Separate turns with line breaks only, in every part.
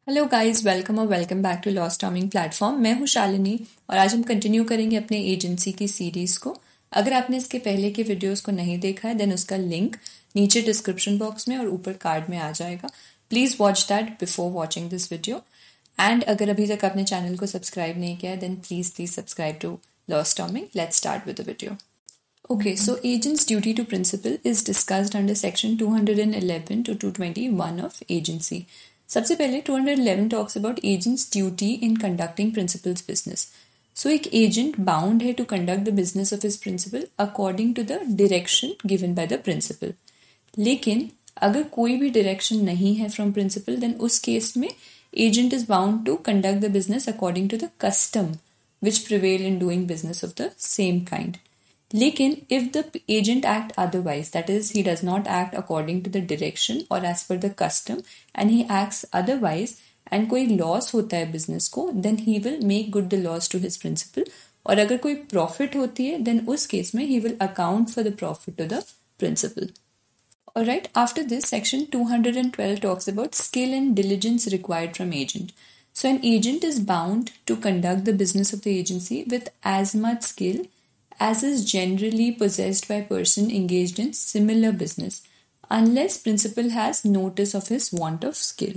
Hello guys, welcome और welcome back to law storming platform. मैं हूं शालिनी और आज हम कंटिन्यू करेंगे अपने एजेंसी की सीरीज़ को। अगर आपने इसके पहले के वीडियोस को नहीं देखा है देन उसका लिंक नीचे डिस्क्रिप्शन बॉक्स में और ऊपर कार्ड में आ जाएगा। Please watch that before watching this video. And अगर अभी तक आपने चैनल को सब्सक्राइब नहीं किया है then please subscribe to law storming. Let's start with the video. Okay, so agent's duty to principal is discussed under section 211 to 221 of agency. सबसे पहले 211 talks about agent's duty in conducting principal's business. So एक agent bound है to conduct the business of his principal according to the direction given by the principal. लेकिन अगर कोई भी direction नहीं है from principal then उस case में agent is bound to conduct the business according to the custom which prevail in doing business of the same kind. लेकिन if the agent act otherwise, that is he does not act according to the direction or as per the custom and he acts otherwise and कोई loss होता है business को then he will make good the loss to his principal. और अगर कोई profit होती है then उस case में he will account for the profit to the principal. Alright, after this section 212 talks about skill and diligence required from agent. So an agent is bound to conduct the business of the agency with as much skill as is generally possessed by a person engaged in similar business, unless principal has notice of his want of skill.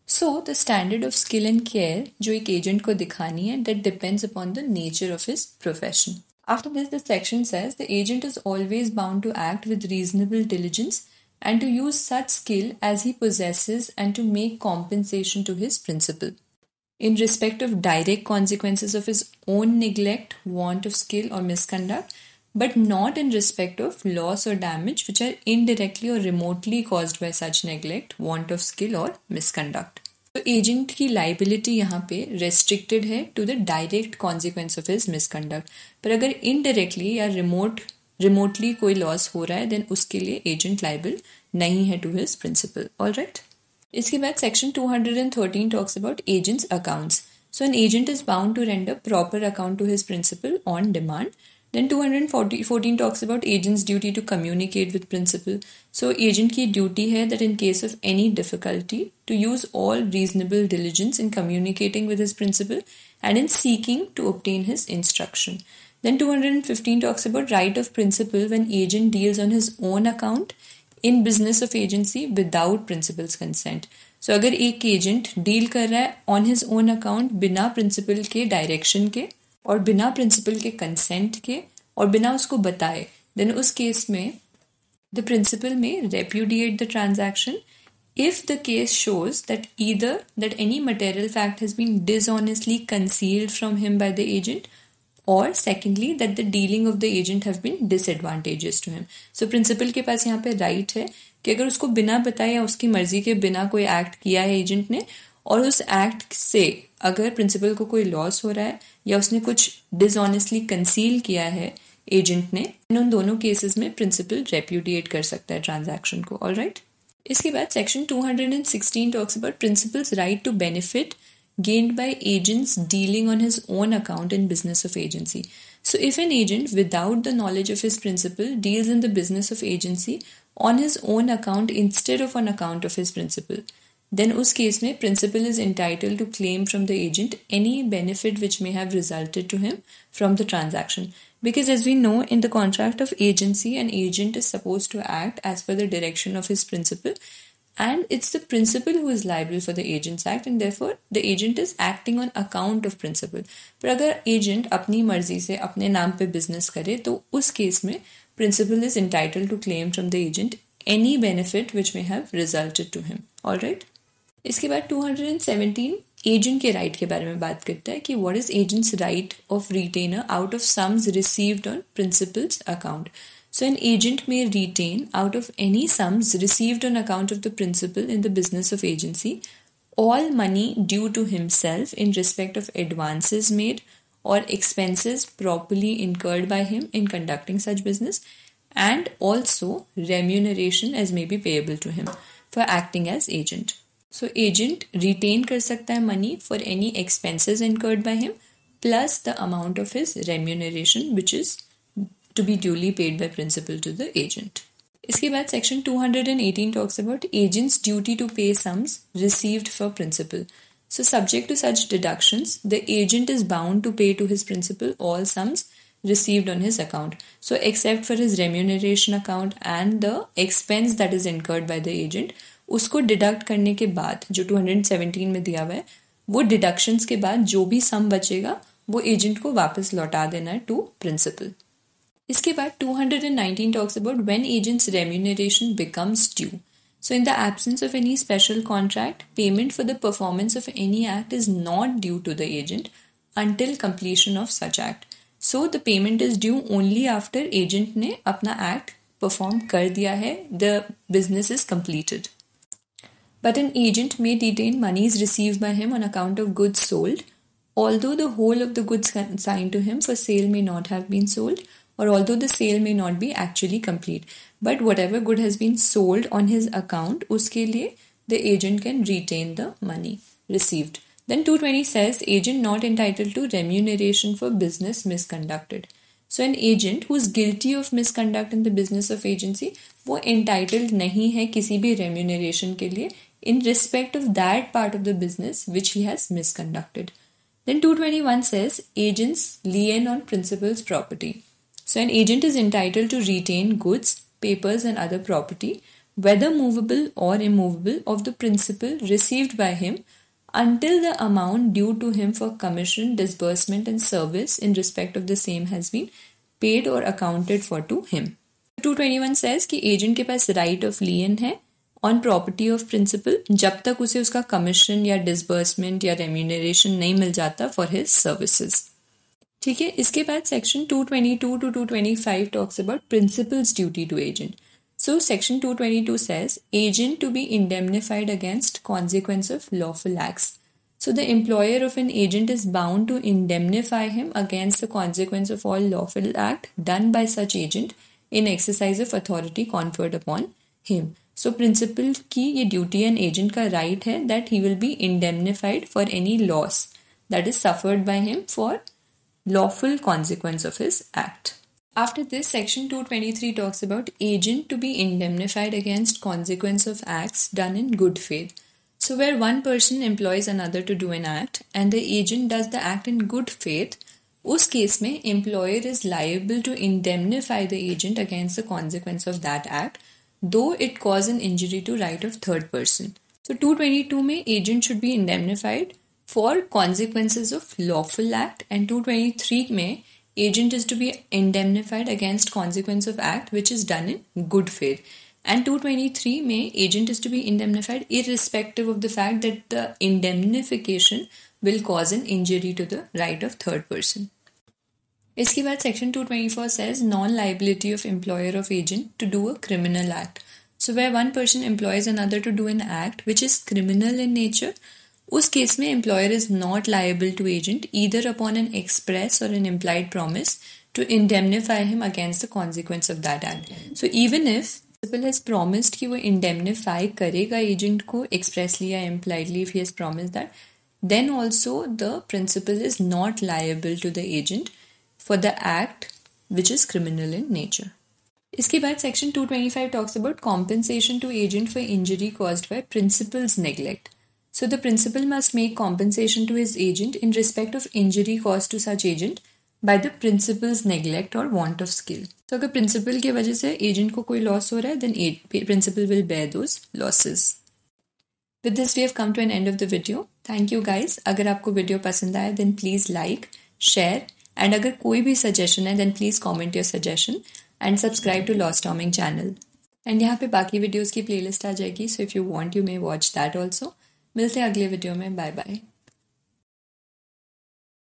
So, the standard of skill and care जो एक agent को दिखानी है that depends upon the nature of his profession. After this, the section says the agent is always bound to act with reasonable diligence and to use such skill as he possesses and to make compensation to his principal. In respect of direct consequences of his own neglect, want of skill or misconduct, but not in respect of loss or damage which are indirectly or remotely caused by such neglect, want of skill or misconduct. तो agent की liability यहाँ पे restricted है to the direct consequence of his misconduct, पर अगर indirectly या remotely कोई loss हो रहा है देन उसके लिए एजेंट लाइबल नहीं है टू हिज प्रिंसिपल. ऑलराइट, इसके बाद section 213 talks about agent's accounts. So an agent is bound to render proper account to his principal on demand. Then 214 talks about agent's duty to communicate with principal. So agent की duty है that in case of any difficulty to use all reasonable diligence in communicating with his principal and in seeking to obtain his instruction. Then 215 talks about right of principal when agent deals on his own account in business of agency without principal's consent. So अगर एक agent deal कर रहा है on his own account बिना principal के direction के और बिना principal के consent के और बिना उसको बताए then उस case में the principal may repudiate the transaction if the case shows that either that any material fact has been dishonestly concealed from him by the agent और secondly that the dealing of the agent have been disadvantageous to him. So principal के पास यहाँ पे right है कि अगर उसको बिना बताए या उसकी मर्जी के बिना कोई एक्ट किया है एजेंट ने और उस एक्ट से अगर प्रिंसिपल को कोई लॉस हो रहा है या उसने कुछ डिसऑनेस्टली कंसील किया है एजेंट ने, उन दोनों केसेस में प्रिंसिपल रेप्यूडिएट कर सकता है ट्रांजैक्शन को. ऑलराइट, इसके बाद section 216 talks about principal's right to benefit gained by agents dealing on his own account in business of agency. So if an agent without the knowledge of his principal deals in the business of agency on his own account instead of on account of his principal, then उस case में principal is entitled to claim from the agent any benefit which may have resulted to him from the transaction. Because as we know in the contract of agency, an agent is supposed to act as per the direction of his principal and it's the principal who is liable for the agent's act and therefore the agent is acting on account of principal. पर अगर agent अपनी मर्जी से अपने नाम पे business करे तो उस केस में principal is entitled to claim from the agent any benefit which may have resulted to him. Alright, इसके बाद 217 agent के right के बारे में बात करता है कि what is agent's right of retainer out of sums received on principal's account. So an agent may retain out of any sums received on account of the principal in the business of agency all money due to himself in respect of advances made or expenses properly incurred by him in conducting such business and also remuneration as may be payable to him for acting as agent. So agent retain कर सकता है money for any expenses incurred by him plus the amount of his remuneration which is to be duly paid by principal to the agent. इसके बाद section 218 talks about agent's duty to pay sums received for principal. So subject to such deductions, the agent is bound to pay to his principal all sums received on his account. So except for his remuneration account and the expense that is incurred by the agent, उसको deduct करने के बाद जो 217 में दिया हुआ है वो डिडक्शंस के बाद जो भी सम बचेगा वो एजेंट को वापस लौटा देना है टू प्रिंसिपल. इसके बाद 219 talks about when agent's remuneration becomes due. So in the absence of any special contract, payment for the performance of any act is not due to the agent until completion of such act. So the payment is due only after agent ने अपना act perform कर दिया है, the business is completed. But an agent may detain monies received by him on account of goods sold, although the whole of the goods consigned to him for sale may not have been sold, or although the sale may not be actually complete. But whatever good has been sold on his account, उसके लिए the agent can retain the money received. Then 220 says, agent not entitled to remuneration for business misconducted. So an agent who is guilty of misconduct in the business of agency, वो entitled नहीं है किसी भी remuneration के लिए in respect of that part of the business which he has misconducted. Then 221 says, agents lien on principal's property. So an agent is entitled to retain goods, papers and other property, whether movable or immovable, of the principal received by him until the amount due to him for commission, disbursement and service in respect of the same has been paid or accounted for to him. 221 says कि agent के पास right of lien है on property of principal जब तक उसे उसका commission या disbursement या remuneration नहीं मिल जाता for his services. ठीक है. इसके बाद section 222 to 225 talks about principal's duty to agent. So section 222 says agent to be indemnified against consequence of lawful acts. So the employer of an agent is bound to indemnify him against the consequence of all lawful act done by such agent in exercise of authority conferred upon him. So principal की ये duty and agent का right है that he will be indemnified for any loss that is suffered by him for lawful consequence of his act. After this, section 223 talks about agent to be indemnified against consequence of acts done in good faith. So where one person employs another to do an act and the agent does the act in good faith, उस case में employer is liable to indemnify the agent against the consequence of that act, though it cause an injury to right of third person. So 222 में agent should be indemnified for consequences of lawful act and 223 में agent is to be indemnified against consequence of act which is done in good faith. And 223 में agent is to be indemnified irrespective of the fact that the indemnification will cause an injury to the right of third person. इसके बाद section 224 says non-liability of employer of agent to do a criminal act. So where one person employs another to do an act which is criminal in nature, उस case में employer is not liable to agent either upon an express or an implied promise to indemnify him against the consequence of that act. So even if principal has promised कि वो indemnify करेगा agent को expressly या impliedly if he has promised that, then also the principal is not liable to the agent for the act which is criminal in nature. इसके बाद section 225 talks about compensation to agent for injury caused by principal's neglect. So the principal must make compensation to his agent in respect of injury caused to such agent by the principal's neglect or want of skill. So अगर principal की वजह से agent को कोई loss हो रहा है, then principal will bear those losses. With this we have come to an end of the video. Thank you guys. अगर आपको video पसंद आया then please like, share and अगर कोई भी suggestion है then please comment your suggestion and subscribe to Law Storming channel. And यहाँ पे बाकी videos की playlist आ जाएगी, so if you want you may watch that also. मिलते हैं अगले वीडियो में. Bye bye.